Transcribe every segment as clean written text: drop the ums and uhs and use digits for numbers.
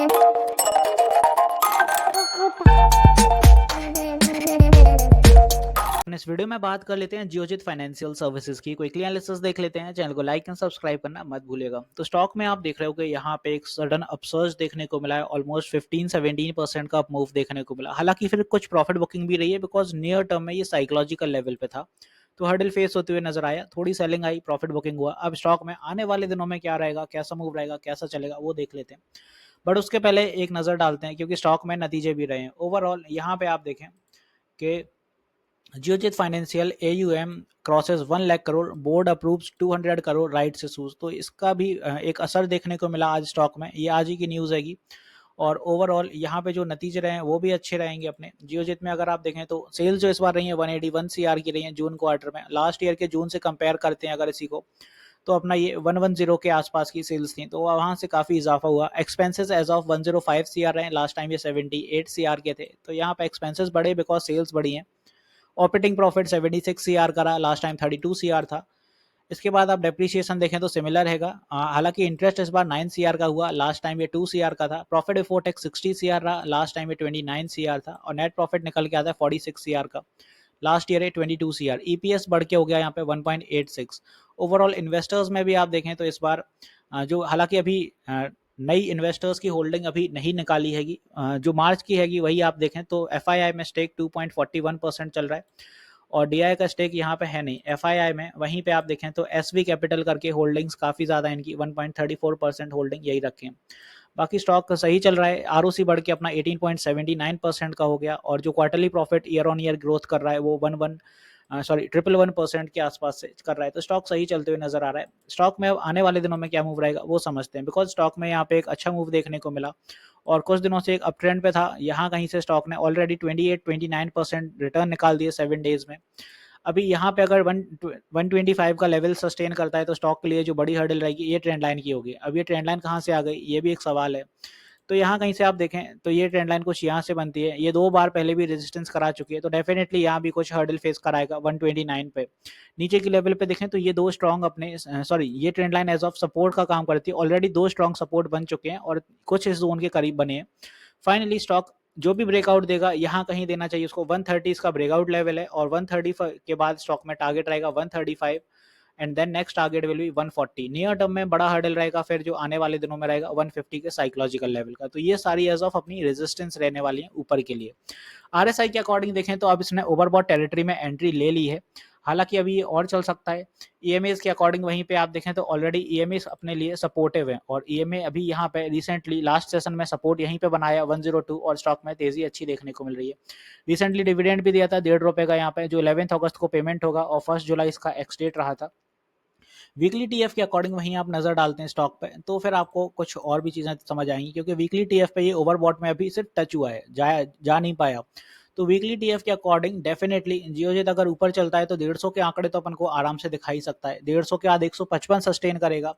इस वीडियो में बात कर लेते हैं जियोजित फाइनेंशियल सर्विसेज की। क्विकली एनालिसिस देख लेते हैं। चैनल को लाइक एंड सब्सक्राइब करना मत भूलिएगा। तो स्टॉक में आप देख रहे हो कि यहाँ पे एक सडन अपसर्ज देखने को मिला है। ऑलमोस्ट 15-17% का मूव देखने को मिला। हालांकि फिर कुछ प्रॉफिट बुकिंग भी रही है, बिकॉज नियर टर्म में ये साइकोलॉजिकल लेवल पे था, तो हर्डल फेस होते हुए नजर आया। थोड़ी सेलिंग आई, प्रॉफिट बुकिंग हुआ। अब स्टॉक में आने वाले दिनों में क्या रहेगा, कैसा मूव रहेगा, कैसा चलेगा, वो देख लेते हैं। बट उसके पहले एक नजर डालते हैं, क्योंकि स्टॉक में नतीजे भी रहे हैं। ओवरऑल यहाँ पे आप देखें कि Geojit financial AUM crosses 1 lakh crore, board approves 200 crore rights issues. तो इसका भी एक असर देखने को मिला आज स्टॉक में। ये आज ही की न्यूज़ हैगी। और ओवरऑल यहाँ पे जो नतीजे रहे हैं वो भी अच्छे रहेंगे अपने जियोजित में। अगर आप देखें तो सेल्स जो इस बार रही है 181 CR की रही है जून क्वार्टर में। लास्ट ईयर के जून से कंपेयर करते हैं अगर इसी को, तो अपना ये 110 के आसपास की सेल्स थी, तो वहाँ से काफ़ी इजाफा हुआ। एक्सपेंसेस एज ऑफ 105 CR रहे, लास्ट टाइम ये 78 CR के थे। तो यहाँ पे एक्सपेंसेस बढ़े बिकॉज सेल्स बढ़ी हैं। ऑपरेटिंग प्रॉफिट 76 CR करा, लास्ट टाइम 32 CR था। इसके बाद आप डेप्रीशिएशन देखें तो सिमिलर हैगा। हालांकि इंटरेस्ट इस बार 9 CR का हुआ, लास्ट टाइम ये 2 CR का था। प्रॉफिट बिफोर टैक्स 60 CR रहा, लास्ट टाइम ये 29 CR था। और नेट प्रॉफिट निकल के आता है 46 CR का, लास्ट ईयर है 22 CR। EPS बढ़ के हो गया यहाँ पे 1.86। ओवरऑल इन्वेस्टर्स में भी आप देखें तो इस बार जो हालांकि अभी नई इन्वेस्टर्स की होल्डिंग अभी नहीं निकाली हैगी, जो मार्च की हैगी वही आप देखें तो FII में स्टेक 2.41% चल रहा है, और DI का स्टेक यहाँ पे है नहीं FII में। वहीं पे आप देखें तो SV कैपिटल करके होल्डिंग्स काफ़ी ज़्यादा इनकी 1.34% होल्डिंग यही रखे हैं। बाकी स्टॉक सही चल रहा है। ROC बढ़ के अपना 18.79% का हो गया, और जो quarterly profit year on year growth कर रहा है वो 111% के आसपास से कर रहा है। तो स्टॉक सही चलते हुए नजर आ रहा है। स्टॉक में अब आने वाले दिनों में क्या मूव रहेगा वो समझते हैं, बिकॉज स्टॉक में यहाँ पे एक अच्छा मूव देखने को मिला, और कुछ दिनों से एक अप ट्रेंड पे था। यहाँ कहीं से स्टॉक ने ऑलरेडी 28-29% रिटर्न निकाल दिए 7 डेज में। अभी यहाँ पे अगर 125 का लेवल सस्टेन करता है तो स्टॉक के लिए जो बड़ी हर्डल रहेगी ये ट्रेंड लाइन की होगी। अब ये ट्रेंड लाइन कहाँ से आ गई, ये भी एक सवाल है। तो यहाँ कहीं से आप देखें तो ये ट्रेंड लाइन कुछ यहाँ से बनती है। ये 2 बार पहले भी रेजिस्टेंस करा चुकी है, तो डेफिनेटली यहाँ भी कुछ हर्डल फेस कराएगा 129 पे। नीचे की लेवल पे देखें तो ये 2 स्ट्रॉन्ग अपने सॉरी ये trend line as of support का काम करती है। ऑलरेडी 2 स्ट्रॉन्ग सपोर्ट बन चुके हैं और कुछ इस जोन के करीब बने हैं। फाइनली स्टॉक जो भी ब्रेकआउट देगा यहाँ कहीं देना चाहिए उसको। 130 इसका ब्रेकआउट लेवल है, और 130 के बाद स्टॉक में टारगेट रहेगा 135, and then next target will be 140। Near term में बड़ा हर्डल रहेगा फिर जो आने वाले दिनों में रहेगा 150 के साइकोलॉजिकल लेवल का। तो ये सारी एज ऑफ अपनी रेजिस्टेंस रहने वाली है ऊपर के लिए। RSI के अकॉर्डिंग देखें तो अब इसने ओवरबॉट टेरिटरी में एंट्री ले ली है, हालांकि अभी ये और चल सकता है। EMAs के अकॉर्डिंग वहीं पे आप देखें तो ऑलरेडी EMAs अपने लिए सपोर्टिव है, और EMA अभी यहाँ पे रिसेंटली लास्ट सेशन में सपोर्ट यहीं पे बनाया 102, और स्टॉक में तेजी अच्छी देखने को मिल रही है। रिसेंटली डिविडेंड भी दिया था ₹1.5 का यहाँ पे, जो 11 अगस्त को पेमेंट होगा, और 1 जुलाई इसका एक्स डेट रहा था। वीकली TF के अकॉर्डिंग वहीं आप नजर डालते हैं स्टॉक पे, तो फिर आपको कुछ और भी चीजें समझ आएंगी, क्योंकि वीकली TF पे ये ओवरबॉट में अभी सिर्फ टच हुआ है, जा नहीं पाया। तो वीकली TF के अकॉर्डिंग डेफिनेटली जियोजित अगर ऊपर चलता है तो 150 के आंकड़े तो अपन को आराम से दिखाई सकता है। 150 के बाद 155 सस्टेन करेगा,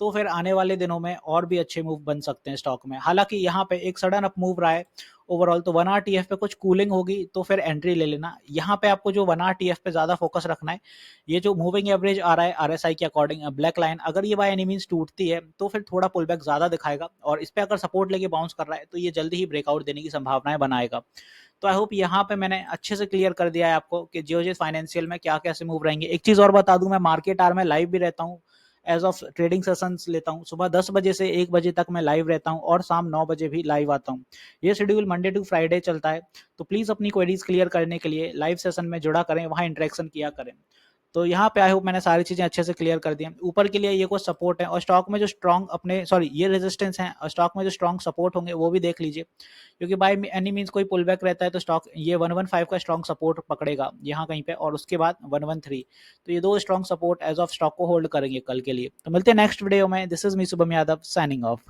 तो फिर आने वाले दिनों में और भी अच्छे मूव बन सकते हैं स्टॉक में। हालांकि यहाँ पे एक सडन अप मूव रहा है ओवरऑल, तो 1 आवर TF पे कुछ कूलिंग होगी तो फिर एंट्री ले लेना। यहाँ पे आपको जो 1 आवर TF पे ज्यादा फोकस रखना है। ये जो मूविंग एवरेज आ रहा है RSI के अकॉर्डिंग ब्लैक लाइन, अगर ये बाय एनी मींस टूटती है तो फिर थोड़ा पुल बैक ज्यादा दिखाएगा, और इस पे अगर सपोर्ट लेके बाउंस कर रहा है तो ये जल्दी ही ब्रेकआउट देने की संभावनाएं बनाएगा। तो आई होप यहाँ पे मैंने अच्छे से क्लियर कर दिया है आपको कि जियोजित फाइनेंशियल में क्या कैसे मूव रहेंगे। एक चीज और बता दूं, मैं मार्केट आर में लाइव भी रहता हूँ। एज ऑफ ट्रेडिंग सेशंस लेता हूँ, सुबह 10 बजे से 1 बजे तक मैं लाइव रहता हूँ, और शाम 9 बजे भी लाइव आता हूँ। ये शेड्यूल मंडे टू फ्राइडे चलता है। तो प्लीज अपनी क्वेरीज क्लियर करने के लिए लाइव सेशन में जुड़ा करें, वहाँ इंटरेक्शन किया करें। तो यहाँ पे आई होप मैंने सारी चीजें अच्छे से क्लियर कर दी हैं। ऊपर के लिए ये कुछ सपोर्ट है, और स्टॉक में जो स्ट्रॉन्ग अपने सॉरी ये रेजिस्टेंस है, और स्टॉक में जो स्ट्रॉन्ग सपोर्ट होंगे वो भी देख लीजिए, क्योंकि बाय एनी मींस कोई पुल बैक रहता है तो स्टॉक ये 115 का स्ट्रॉन्ग सपोर्ट पकड़ेगा यहाँ कहीं पे, और उसके बाद 113। तो ये 2 strong support as of stock को होल्ड करेंगे कल के लिए। तो मिलते हैं नेक्स्ट वीडियो में। This is me Shubham Yadav signing of.